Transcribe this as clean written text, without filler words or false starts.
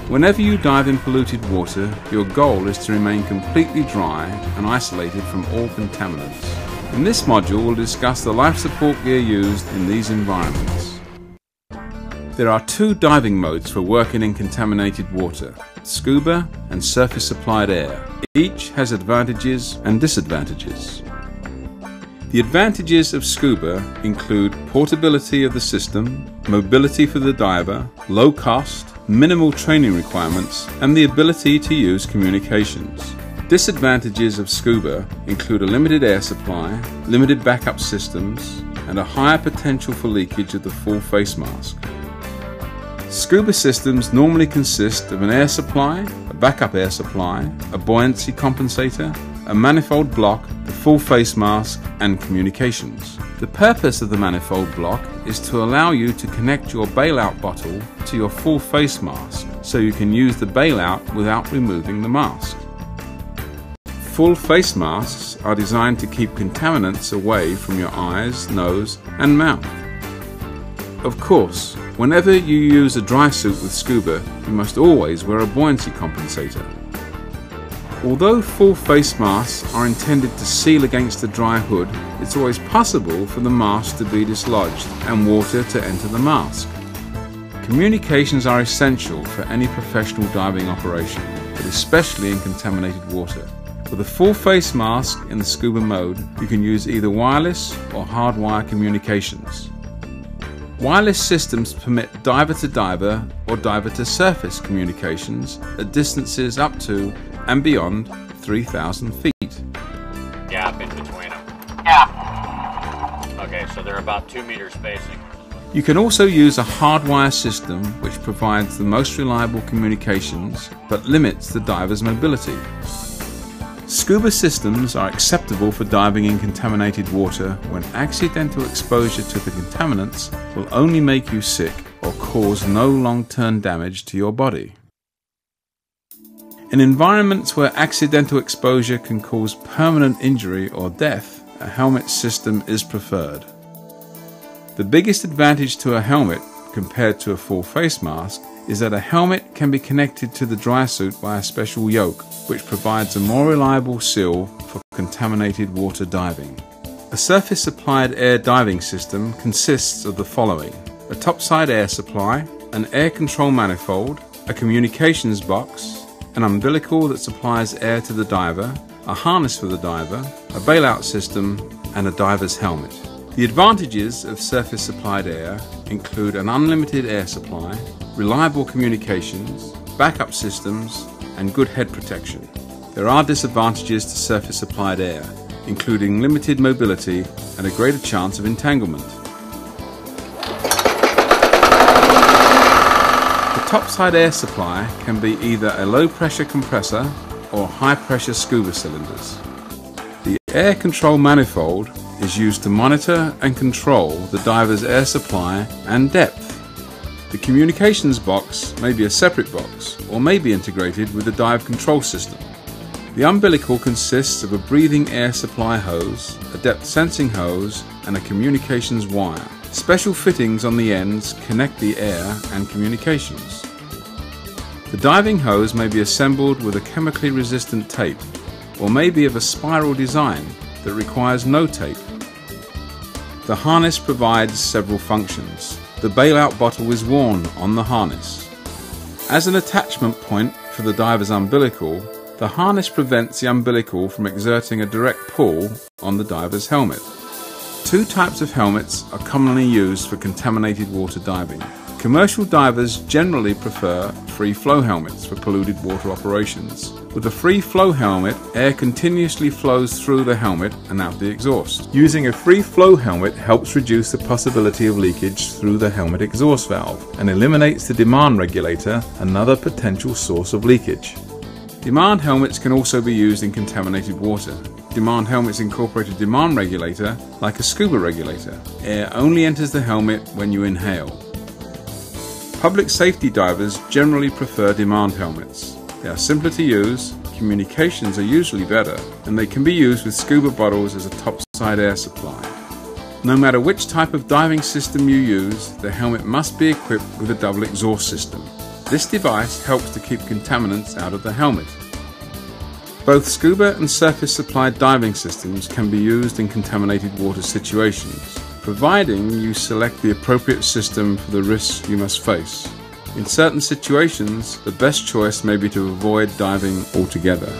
Whenever you dive in polluted water, your goal is to remain completely dry and isolated from all contaminants. In this module, we'll discuss the life support gear used in these environments. There are two diving modes for working in contaminated water: scuba and surface supplied air. Each has advantages and disadvantages. The advantages of scuba include portability of the system, mobility for the diver, low cost, minimal training requirements, and the ability to use communications. Disadvantages of scuba include a limited air supply, limited backup systems, and a higher potential for leakage of the full face mask. Scuba systems normally consist of an air supply, a backup air supply, a buoyancy compensator, a manifold block, the full face mask, and communications. The purpose of the manifold block is to allow you to connect your bailout bottle to your full face mask so you can use the bailout without removing the mask. Full face masks are designed to keep contaminants away from your eyes, nose, and mouth. Of course, whenever you use a dry suit with scuba, you must always wear a buoyancy compensator. Although full face masks are intended to seal against the dry hood, it's always possible for the mask to be dislodged and water to enter the mask. Communications are essential for any professional diving operation, but especially in contaminated water. With a full face mask in the scuba mode, you can use either wireless or hardwire communications. Wireless systems permit diver-to-diver or diver-to-surface communications at distances up to and beyond 3,000 feet. Gap in between them. Yeah. Okay, so they're about 2 meters spacing. You can also use a hardwire system which provides the most reliable communications but limits the diver's mobility. Scuba systems are acceptable for diving in contaminated water when accidental exposure to the contaminants will only make you sick or cause no long-term damage to your body. In environments where accidental exposure can cause permanent injury or death, a helmet system is preferred. The biggest advantage to a helmet compared to a full face mask is that a helmet can be connected to the dry suit by a special yoke, which provides a more reliable seal for contaminated water diving. A surface supplied air diving system consists of the following: a topside air supply, an air control manifold, a communications box, an umbilical that supplies air to the diver, a harness for the diver, a bailout system, and a diver's helmet. The advantages of surface supplied air include an unlimited air supply, reliable communications, backup systems, and good head protection. There are disadvantages to surface supplied air, including limited mobility and a greater chance of entanglement. The topside air supply can be either a low pressure compressor or high pressure scuba cylinders. The air control manifold is used to monitor and control the diver's air supply and depth. The communications box may be a separate box or may be integrated with the dive control system. The umbilical consists of a breathing air supply hose, a depth sensing hose, and a communications wire. Special fittings on the ends connect the air and communications. The diving hose may be assembled with a chemically resistant tape, or may be of a spiral design that requires no tape. The harness provides several functions. The bailout bottle is worn on the harness. As an attachment point for the diver's umbilical, the harness prevents the umbilical from exerting a direct pull on the diver's helmet. Two types of helmets are commonly used for contaminated water diving. Commercial divers generally prefer free flow helmets for polluted water operations. With a free flow helmet, air continuously flows through the helmet and out the exhaust. Using a free flow helmet helps reduce the possibility of leakage through the helmet exhaust valve and eliminates the demand regulator, another potential source of leakage. Demand helmets can also be used in contaminated water. Demand helmets incorporate a demand regulator, like a scuba regulator. Air only enters the helmet when you inhale. Public safety divers generally prefer demand helmets. They are simpler to use, communications are usually better, and they can be used with scuba bottles as a topside air supply. No matter which type of diving system you use, the helmet must be equipped with a double exhaust system. This device helps to keep contaminants out of the helmet. Both scuba and surface-supplied diving systems can be used in contaminated water situations, providing you select the appropriate system for the risks you must face. In certain situations, the best choice may be to avoid diving altogether.